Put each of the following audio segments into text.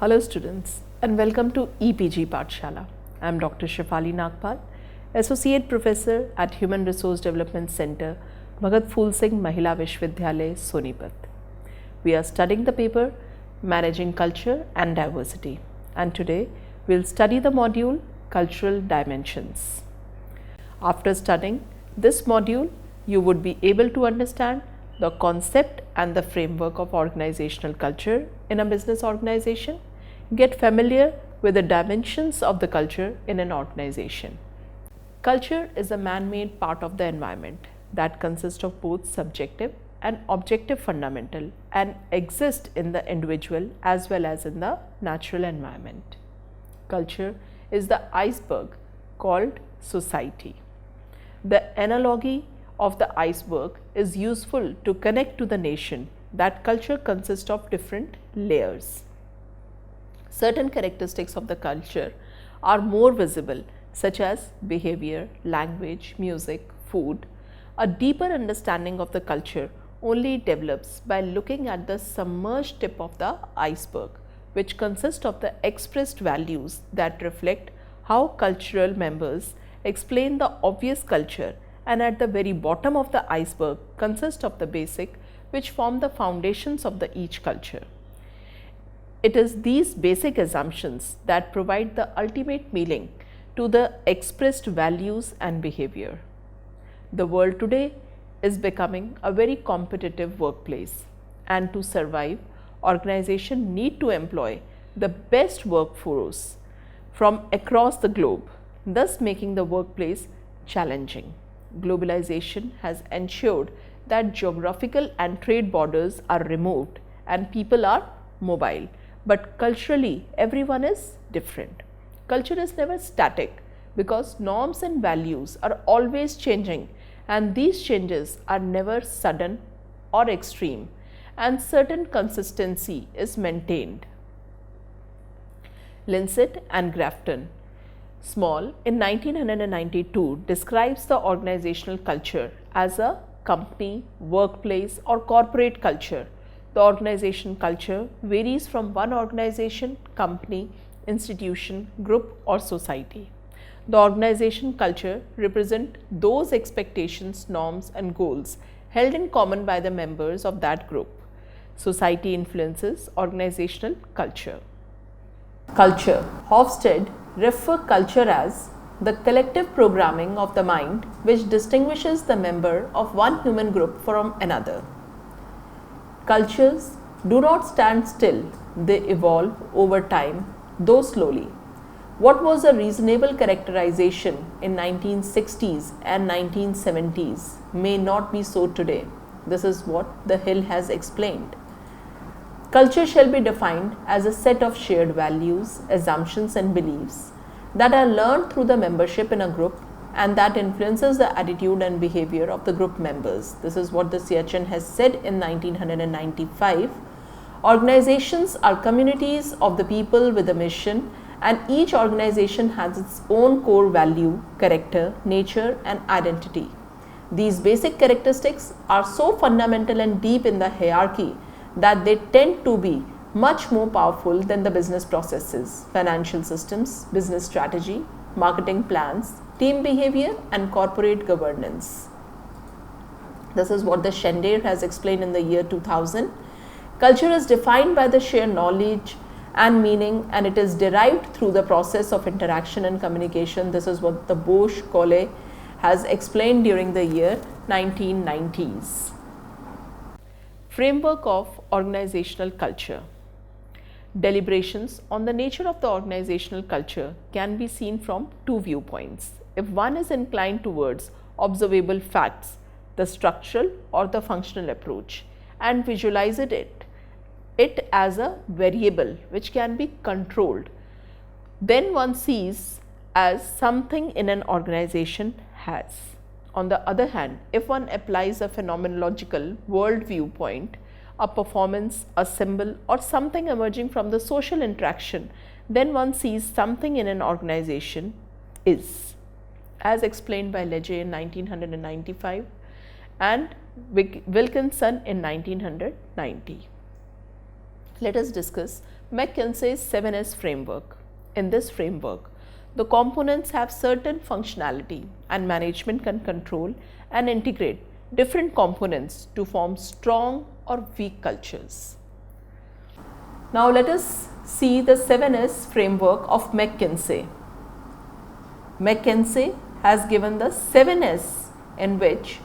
Hello students and welcome to EPG Pathshala. I am Dr. Shefali Nagpal, Associate Professor at Human Resource Development Center, Bhagat Phool Singh Mahila Vishwavidyalaya, Sonipat. We are studying the paper Managing Culture and Diversity, and today we will study the module Cultural Dimensions. After studying this module, you would be able to understand the concept and the framework of organizational culture in a business organization, get familiar with the dimensions of the culture in an organization. Culture is a man-made part of the environment that consists of both subjective and objective fundamental and exist in the individual as well as in the natural environment. Culture is the iceberg called society. The analogy of the iceberg is useful to connect to the nation that culture consists of different layers. Certain characteristics of the culture are more visible, such as behavior, language, music, food. A deeper understanding of the culture only develops by looking at the submerged tip of the iceberg, which consists of the expressed values that reflect how cultural members explain the obvious culture, and at the very bottom of the iceberg consists of the basic, which form the foundations of each culture. It is these basic assumptions that provide the ultimate meaning to the expressed values and behavior. The world today is becoming a very competitive workplace, and to survive, organizations need to employ the best workforce from across the globe, thus making the workplace challenging. Globalization has ensured that geographical and trade borders are removed and people are mobile, but culturally everyone is different. Culture is never static because norms and values are always changing, and these changes are never sudden or extreme, and certain consistency is maintained. Linsett and Grafton Small in 1992 describes the organizational culture as a company, workplace or corporate culture. The organization culture varies from one organization, company, institution, group or society. The organization culture represents those expectations, norms and goals held in common by the members of that group. Society influences organizational culture. Culture. Hofstede refer culture as the collective programming of the mind which distinguishes the member of one human group from another. Cultures do not stand still, they evolve over time, though slowly. What was a reasonable characterization in 1960s and 1970s may not be so today. This is what the Hill has explained. Culture shall be defined as a set of shared values, assumptions and beliefs that are learned through the membership in a group and that influences the attitude and behavior of the group members. This is what the Siachen has said in 1995. Organizations are communities of the people with a mission, and each organization has its own core value, character, nature and identity. These basic characteristics are so fundamental and deep in the hierarchy that they tend to be much more powerful than the business processes, financial systems, business strategy, marketing plans, team behavior and corporate governance. This is what the Schneider has explained in the year 2000. Culture is defined by the shared knowledge and meaning, and it is derived through the process of interaction and communication. This is what the Bosch-Collet has explained during the year 1990s. Framework of organizational culture. Deliberations on the nature of the organizational culture can be seen from two viewpoints. If one is inclined towards observable facts, the structural or the functional approach, and visualize it as a variable which can be controlled, then one sees as something in an organization has. On the other hand, if one applies a phenomenological world viewpoint, a performance, a symbol or something emerging from the social interaction, then one sees something in an organization is, as explained by Legge in 1995 and Wilkinson in 1990. Let us discuss Mckinsey's 7S framework. In this framework, the components have certain functionality and management can control and integrate different components to form strong or weak cultures. Now let us see the 7S framework of Mckinsey. Mckinsey has given the 7S in which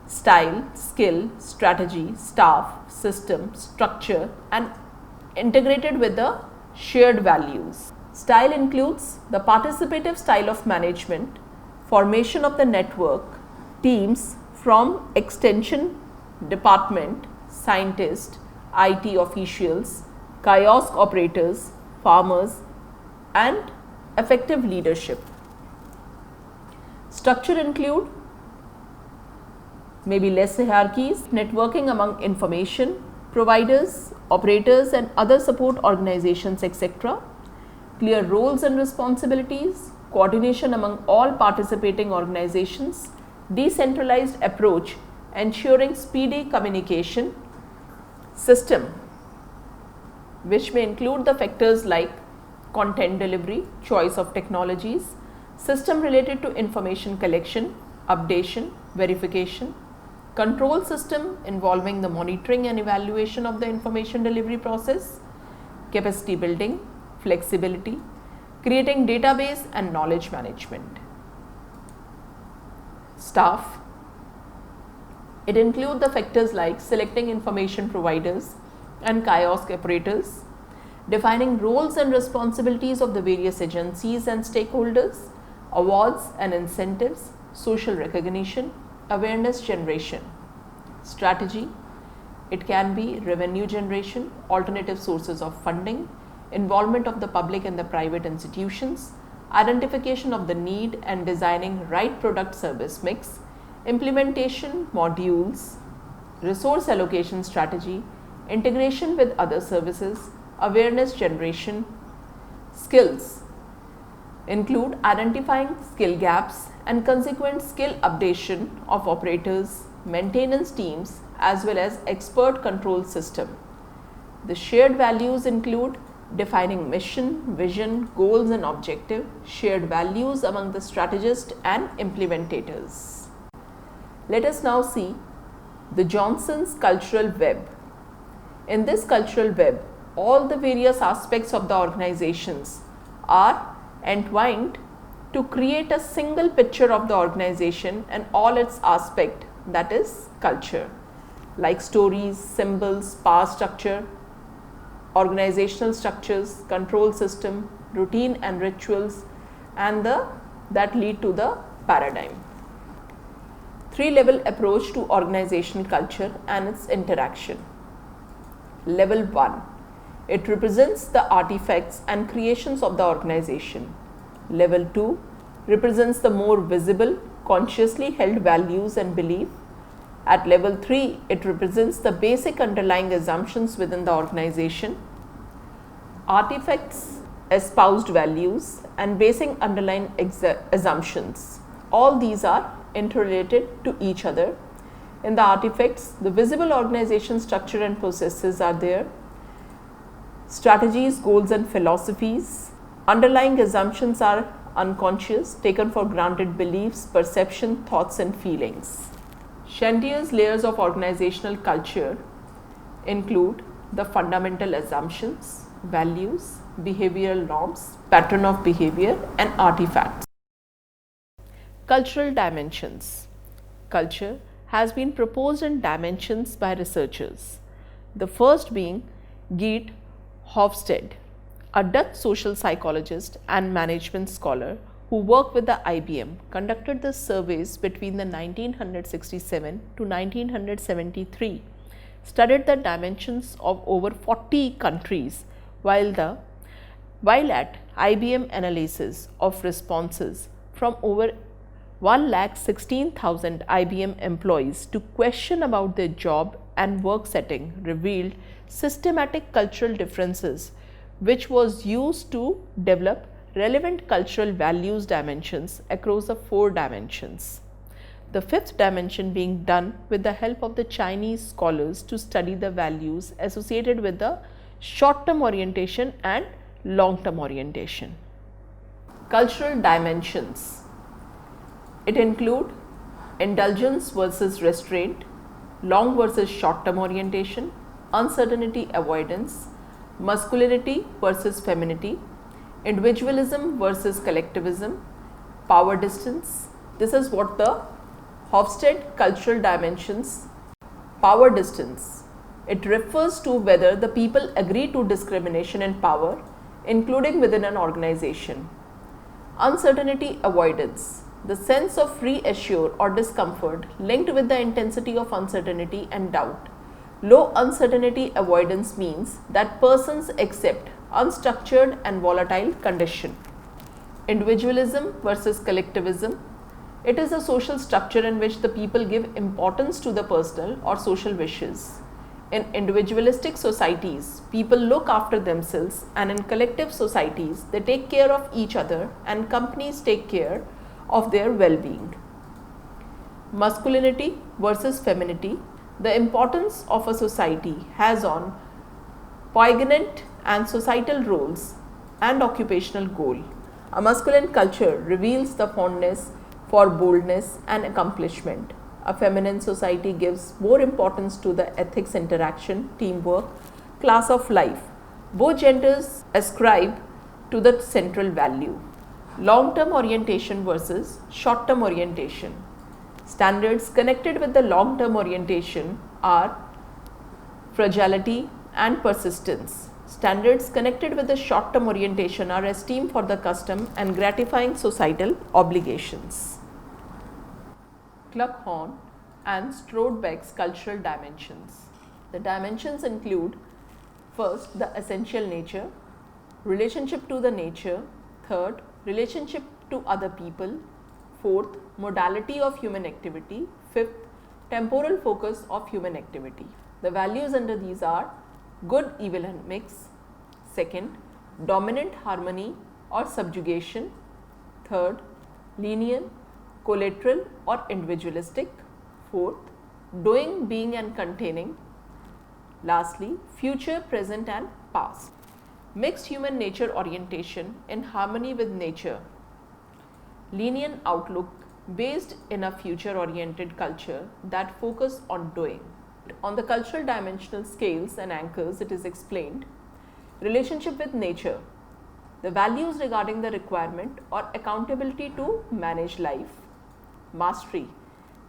style, skill, strategy, staff, system, structure and integrated with the shared values. Style includes the participative style of management, formation of the network, teams from extension department, scientists, IT officials, kiosk operators, farmers and effective leadership. Structure include maybe less hierarchies, networking among information providers, operators and other support organizations, etc. Clear roles and responsibilities, coordination among all participating organizations, decentralized approach ensuring speedy communication, system which may include the factors like content delivery, choice of technologies, system related to information collection, updation, verification, control system involving the monitoring and evaluation of the information delivery process, capacity building, flexibility, creating database and knowledge management. Staff, it includes the factors like selecting information providers and kiosk operators, defining roles and responsibilities of the various agencies and stakeholders, awards and incentives, social recognition, awareness generation. Strategy, it can be revenue generation, alternative sources of funding, involvement of the public and the private institutions, identification of the need and designing right product service mix, implementation modules, resource allocation strategy, integration with other services, awareness generation. Skills include identifying skill gaps and consequent skill updation of operators, maintenance teams as well as expert control system. The shared values include defining mission, vision, goals and objective, shared values among the strategists and implementators. Let us now see the Johnson's cultural web. In this cultural web, all the various aspects of the organizations are entwined to create a single picture of the organization and all its aspect, that is culture, like stories, symbols, power structure, organizational structures, control system, routine and rituals and that lead to the paradigm. Three-level approach to organizational culture and its interaction. Level 1, it represents the artifacts and creations of the organization. Level 2 represents the more visible, consciously held values and belief. At level 3, it represents the basic underlying assumptions within the organization. Artifacts, espoused values and basic underlying assumptions. All these are interrelated to each other. In the artifacts, the visible organization structure and processes are there. Strategies, goals and philosophies. Underlying assumptions are unconscious, taken for granted beliefs, perception, thoughts and feelings. Chandler's layers of organizational culture include the fundamental assumptions, values, behavioral norms, pattern of behavior and artifacts. Cultural dimensions. Culture has been proposed in dimensions by researchers. The first being Geert Hofstede, a Dutch social psychologist and management scholar who worked with the IBM, conducted the surveys between the 1967 to 1973, studied the dimensions of over 40 countries, while at IBM analysis of responses from over 1,16,000 IBM employees to question about their job and work setting revealed systematic cultural differences, which was used to develop relevant cultural values dimensions across the 4 dimensions. The 5th dimension being done with the help of the Chinese scholars to study the values associated with the short-term orientation and long-term orientation. Cultural dimensions. It include indulgence versus restraint, long versus short-term orientation, uncertainty avoidance, masculinity versus femininity, individualism versus collectivism, power distance. This is what the Hofstede cultural dimensions. Power distance. It refers to whether the people agree to discrimination in power, including within an organization. Uncertainty avoidance. The sense of reassure or discomfort linked with the intensity of uncertainty and doubt. Low uncertainty avoidance means that persons accept unstructured and volatile condition. Individualism versus collectivism. It is a social structure in which the people give importance to the personal or social wishes. In individualistic societies, people look after themselves, and in collective societies, they take care of each other and companies take care of their well-being. Masculinity versus femininity. The importance of a society has on poignant and societal roles and occupational goal. A masculine culture reveals the fondness for boldness and accomplishment. A feminine society gives more importance to the ethics, interaction, teamwork, class of life. Both genders ascribe to the central value. Long-term orientation versus short-term orientation. Standards connected with the long-term orientation are fragility and persistence. Standards connected with the short-term orientation are esteem for the custom and gratifying societal obligations. Kluckhohn and Strodtbeck's cultural dimensions. The dimensions include: first, the essential nature, relationship to the nature; third, relationship to other people; fourth, modality of human activity; fifth, temporal focus of human activity. The values under these are good, evil and mix; second, dominant harmony or subjugation; third, lenient, collateral or individualistic; fourth, doing, being and containing; lastly, future, present and past. Mixed human nature orientation in harmony with nature. Lenient outlook based in a future oriented culture that focus on doing. On the cultural dimensional scales and anchors, it is explained: relationship with nature, the values regarding the requirement or accountability to manage life; mastery,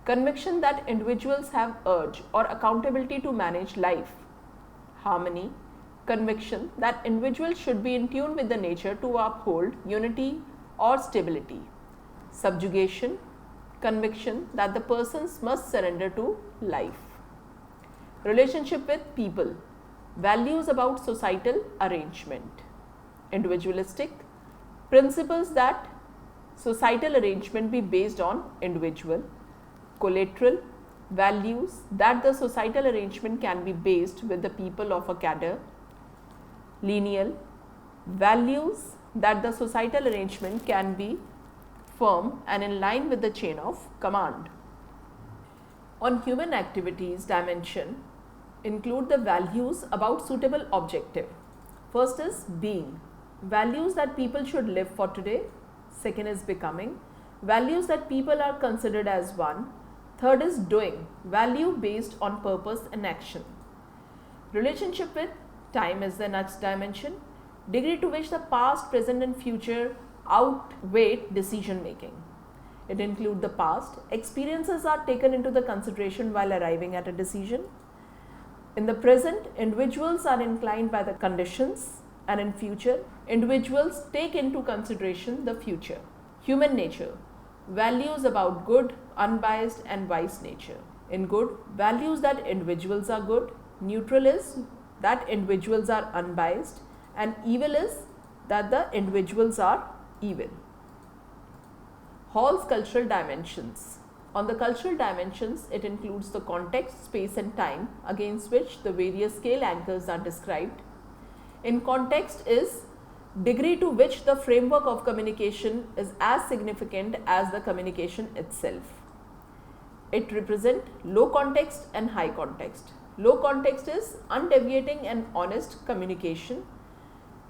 conviction that individuals have urge or accountability to manage life; harmony, conviction that individuals should be in tune with the nature to uphold unity or stability; subjugation, conviction that the persons must surrender to life. Relationship with people, values about societal arrangement; individualistic, principles that societal arrangement be based on individual; collateral, values that the societal arrangement can be based with the people of a cadre; lineal, values that the societal arrangement can be firm and in line with the chain of command. On human activities dimension include the values about suitable objective. First is being, values that people should live for today. Second is becoming, values that people are considered as one. Third is doing, value based on purpose and action. Relationship with time is the next dimension, degree to which the past, present and future outweigh decision making. It includes the past, experiences are taken into the consideration while arriving at a decision. In the present, individuals are inclined by the conditions, and in future, individuals take into consideration the future. Human nature, values about good, unbiased and wise nature. In good, values that individuals are good; neutral is that individuals are unbiased; and evil is that the individuals are evil. Hall's cultural dimensions. On the cultural dimensions, it includes the context, space and time against which the various scale anchors are described. In context is degree to which the framework of communication is as significant as the communication itself. It represents low context and high context. Low context is undeviating and honest communication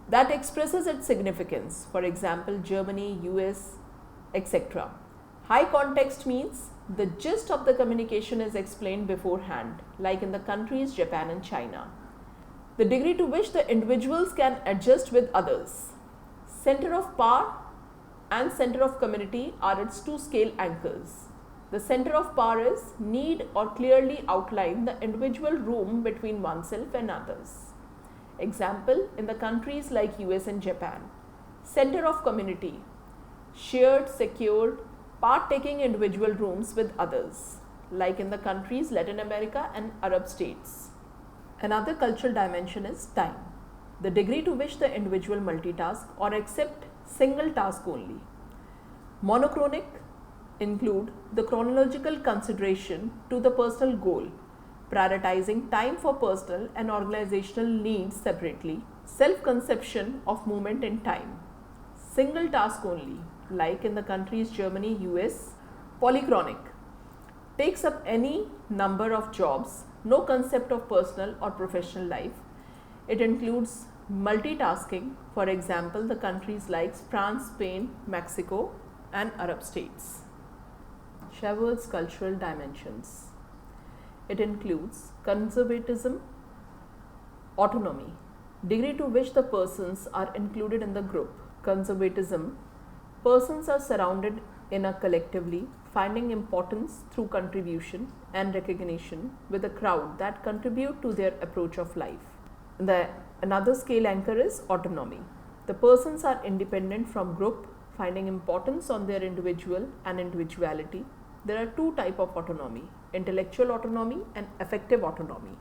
that expresses its significance, for example, Germany, US, etc. High context means the gist of the communication is explained beforehand, like in the countries Japan and China. The degree to which the individuals can adjust with others. Center of power and center of community are its two scale anchors. The center of power is need or clearly outline the individual room between oneself and others. Example, in the countries like US and Japan. Center of community, shared, secured, part-taking individual rooms with others, like in the countries Latin America and Arab states. Another cultural dimension is time, the degree to which the individual multitask or accept single task only. Monochronic include the chronological consideration to the personal goal, prioritizing time for personal and organizational needs separately, self-conception of movement in time. Single task only, like in the countries Germany, US. Polychronic takes up any number of jobs, no concept of personal or professional life. It includes multitasking, for example, the countries like France, Spain, Mexico, and Arab states. Schwartz's cultural dimensions. It includes conservatism, autonomy, degree to which the persons are included in the group. Conservatism, persons are surrounded in a collectively, finding importance through contribution and recognition with a crowd that contribute to their approach of life. Another scale anchor is autonomy. The persons are independent from group, finding importance on their individual and individuality. There are two types of autonomy, intellectual autonomy and affective autonomy.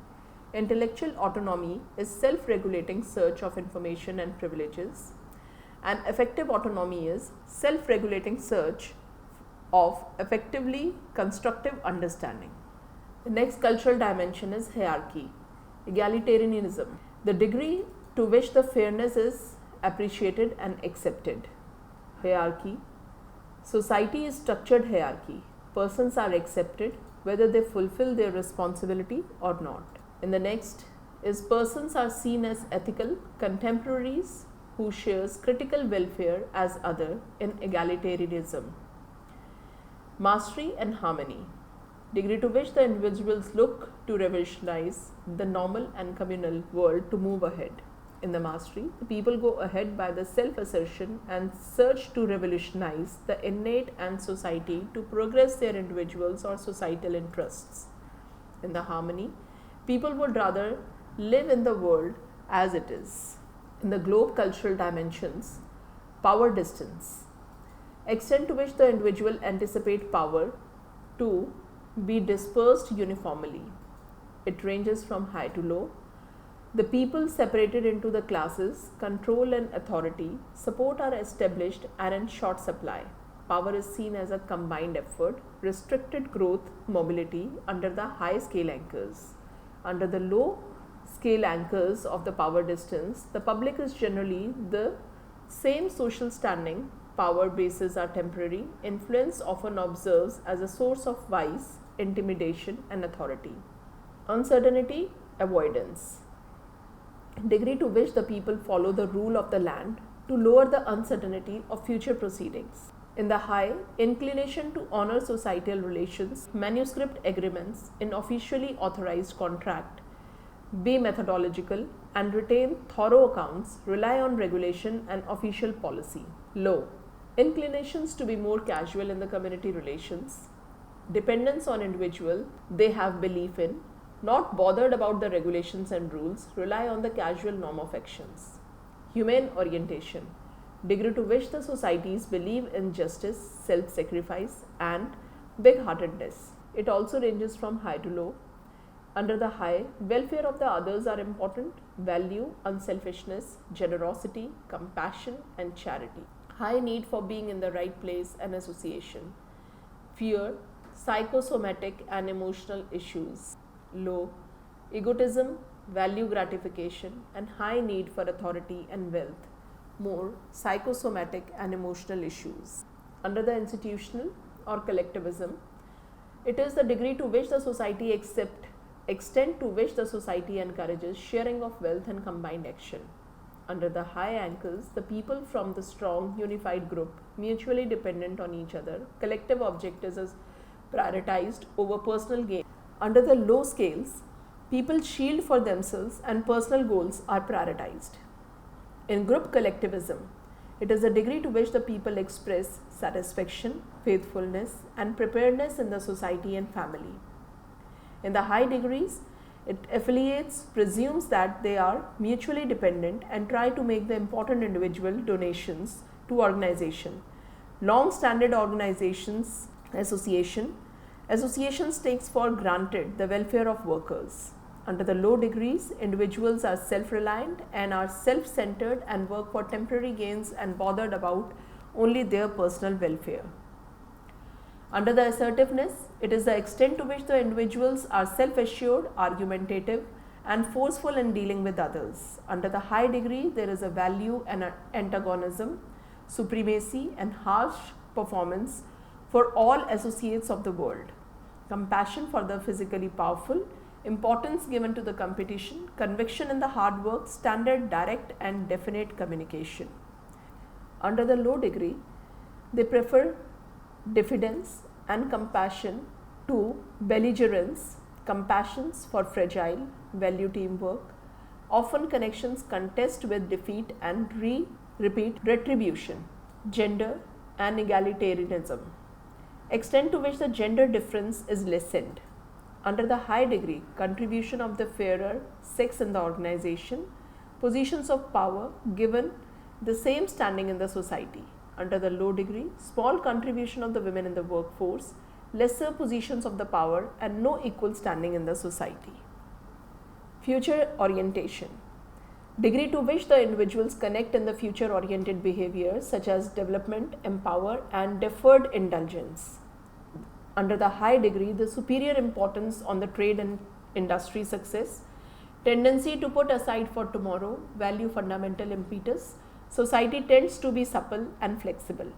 Intellectual autonomy is self-regulating search of information and privileges, and affective autonomy is self-regulating search of effectively constructive understanding. The next cultural dimension is hierarchy, egalitarianism, the degree to which the fairness is appreciated and accepted. Hierarchy, society is structured hierarchy. Persons are accepted whether they fulfill their responsibility or not. In the next is persons are seen as ethical contemporaries who shares critical welfare as other in egalitarianism. Mastery and harmony, degree to which the individuals look to revolutionize the normal and communal world to move ahead. In the mastery, the people go ahead by the self-assertion and search to revolutionize the innate and society to progress their individuals or societal interests. In the harmony, people would rather live in the world as it is. In the globe cultural dimensions, power distance, extent to which the individual anticipate power to be dispersed uniformly. It ranges from high to low. The people separated into the classes, control and authority, support are established and in short supply. Power is seen as a combined effort, restricted growth, mobility under the high scale anchors. Under the low scale anchors of the power distance, the public is generally the same social standing, power bases are temporary, influence often observes as a source of vice, intimidation and authority. Uncertainty, avoidance, degree to which the people follow the rule of the land to lower the uncertainty of future proceedings. In the high, inclination to honor societal relations, manuscript agreements in officially authorized contract, be methodological and retain thorough accounts, rely on regulation and official policy. Low, inclinations to be more casual in the community relations, dependence on individual they have belief in, not bothered about the regulations and rules, rely on the casual norm of actions. Humane orientation, degree to which the societies believe in justice, self-sacrifice and big-heartedness. It also ranges from high to low. Under the high, welfare of the others are important, value, unselfishness, generosity, compassion and charity. High need for being in the right place and association. Fear, psychosomatic and emotional issues. Low, egotism, value gratification and high need for authority and wealth. More, psychosomatic and emotional issues. Under the institutional or collectivism, it is the degree to which the society accepts extent to which the society encourages sharing of wealth and combined action. Under the high ankles, the people from the strong, unified group, mutually dependent on each other, collective objectives is prioritized over personal gain. Under the low scales, people shield for themselves and personal goals are prioritized. In group collectivism, it is the degree to which the people express satisfaction, faithfulness, and preparedness in the society and family. In the high degrees, it affiliates, presumes that they are mutually dependent and try to make the important individual donations to organization. Long-standing organizations, associations takes for granted the welfare of workers. Under the low degrees, individuals are self-reliant and are self-centered and work for temporary gains and bothered about only their personal welfare. Under the assertiveness, it is the extent to which the individuals are self-assured, argumentative, and forceful in dealing with others. Under the high degree, there is a value and antagonism, supremacy, and harsh performance for all associates of the world. Compassion for the physically powerful, importance given to the competition, conviction in the hard work, standard, direct, and definite communication. Under the low degree, they prefer diffidence and compassion to belligerence, compassions for fragile, value teamwork, often connections contest with defeat and repeat retribution, gender and egalitarianism, extent to which the gender difference is lessened. Under the high degree, contribution of the fairer sex in the organization, positions of power given the same standing in the society. Under the low degree, small contribution of the women in the workforce, lesser positions of the power and no equal standing in the society. Future orientation. Degree to which the individuals connect in the future oriented behaviors such as development, empower and deferred indulgence. Under the high degree, the superior importance on the trade and industry success, tendency to put aside for tomorrow, value fundamental impetus, society tends to be supple and flexible.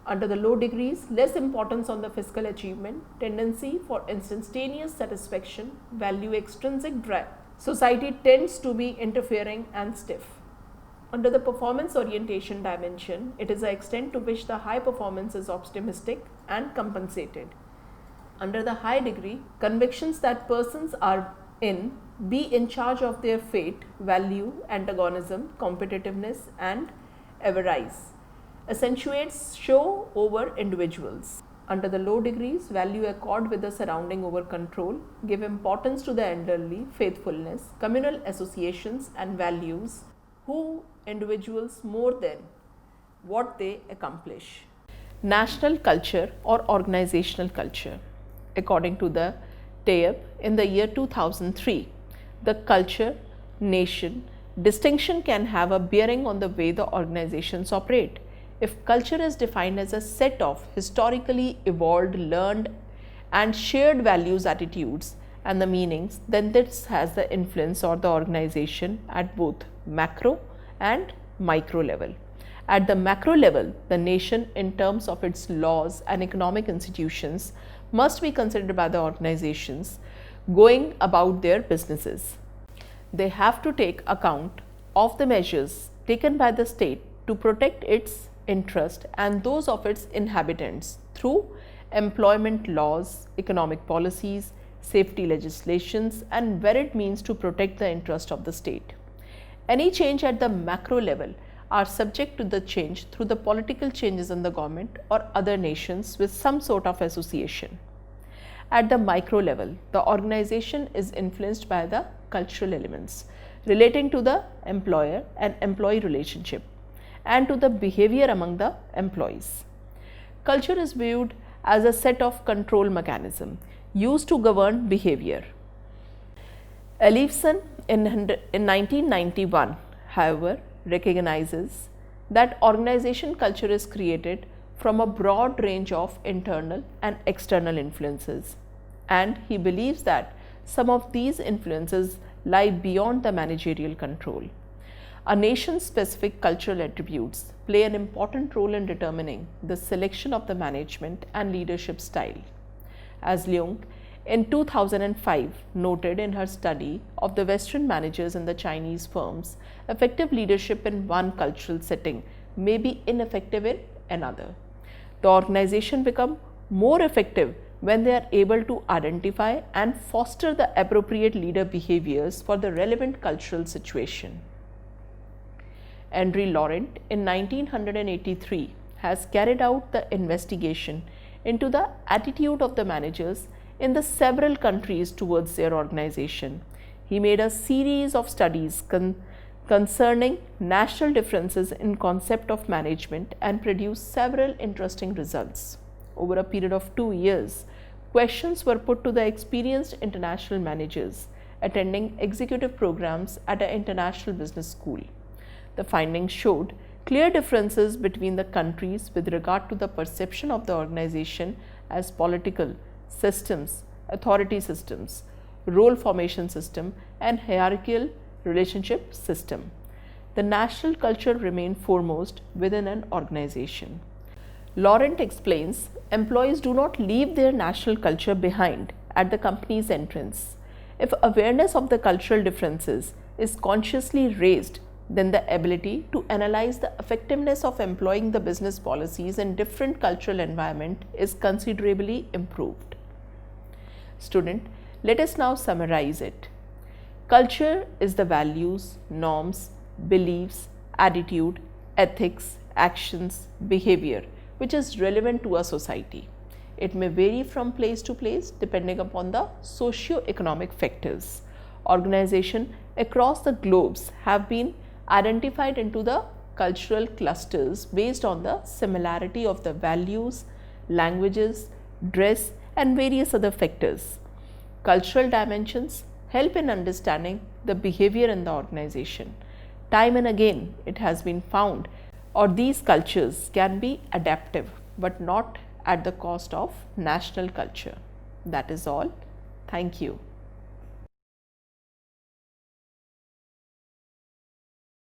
Under the low degrees, less importance on the fiscal achievement, tendency for instantaneous satisfaction, value extrinsic drive. Society tends to be interfering and stiff. Under the performance orientation dimension, it is the extent to which the high performance is optimistic and compensated. Under the high degree, convictions that persons are be in charge of their fate, value, antagonism, competitiveness and avarice, accentuates show over individuals. Under the low degrees, value accord with the surrounding over control, give importance to the elderly, faithfulness, communal associations and values, who individuals more than what they accomplish. National culture or organizational culture. According to the TAEB, in the year 2003, the culture, nation, distinction can have a bearing on the way the organizations operate. If culture is defined as a set of historically evolved, learned and shared values, attitudes and the meanings, then this has the influence on the organization at both macro and micro level. At the macro level, the nation in terms of its laws and economic institutions must be considered by the organizations going about their businesses. They have to take account of the measures taken by the state to protect its interest and those of its inhabitants through employment laws, economic policies, safety legislations and varied means to protect the interest of the state. Any change at the macro level are subject to the change through the political changes in the government or other nations with some sort of association. At the micro level, the organization is influenced by the cultural elements relating to the employer and employee relationship and to the behavior among the employees. Culture is viewed as a set of control mechanism used to govern behavior. Ellefson in 1991, however, recognizes that organization culture is created from a broad range of internal and external influences, and he believes that some of these influences lie beyond the managerial control. A nation's specific cultural attributes play an important role in determining the selection of the management and leadership style. As Leung in 2005 noted in her study of the Western managers in the Chinese firms, effective leadership in one cultural setting may be ineffective in another. The organization become more effective when they are able to identify and foster the appropriate leader behaviors for the relevant cultural situation. Henry Laurent in 1983 has carried out the investigation into the attitude of the managers in the several countries towards their organization. He made a series of studies concerning national differences in concept of management and produced several interesting results. Over a period of 2 years, questions were put to the experienced international managers attending executive programs at an international business school. The findings showed clear differences between the countries with regard to the perception of the organization as political systems, authority systems, role formation system, and hierarchical relationship system. The national culture remained foremost within an organization. Laurent explains, employees do not leave their national culture behind at the company's entrance. If awareness of the cultural differences is consciously raised, then the ability to analyze the effectiveness of employing the business policies in different cultural environment is considerably improved. Student, let us now summarize it. Culture is the values, norms, beliefs, attitude, ethics, actions, behavior which is relevant to a society. It may vary from place to place depending upon the socio-economic factors. Organizations across the globes have been identified into the cultural clusters based on the similarity of the values, languages, dress, and various other factors. Cultural dimensions help in understanding the behavior in the organization. Time and again, it has been found, or these cultures can be adaptive, but not at the cost of national culture. That is all. Thank you.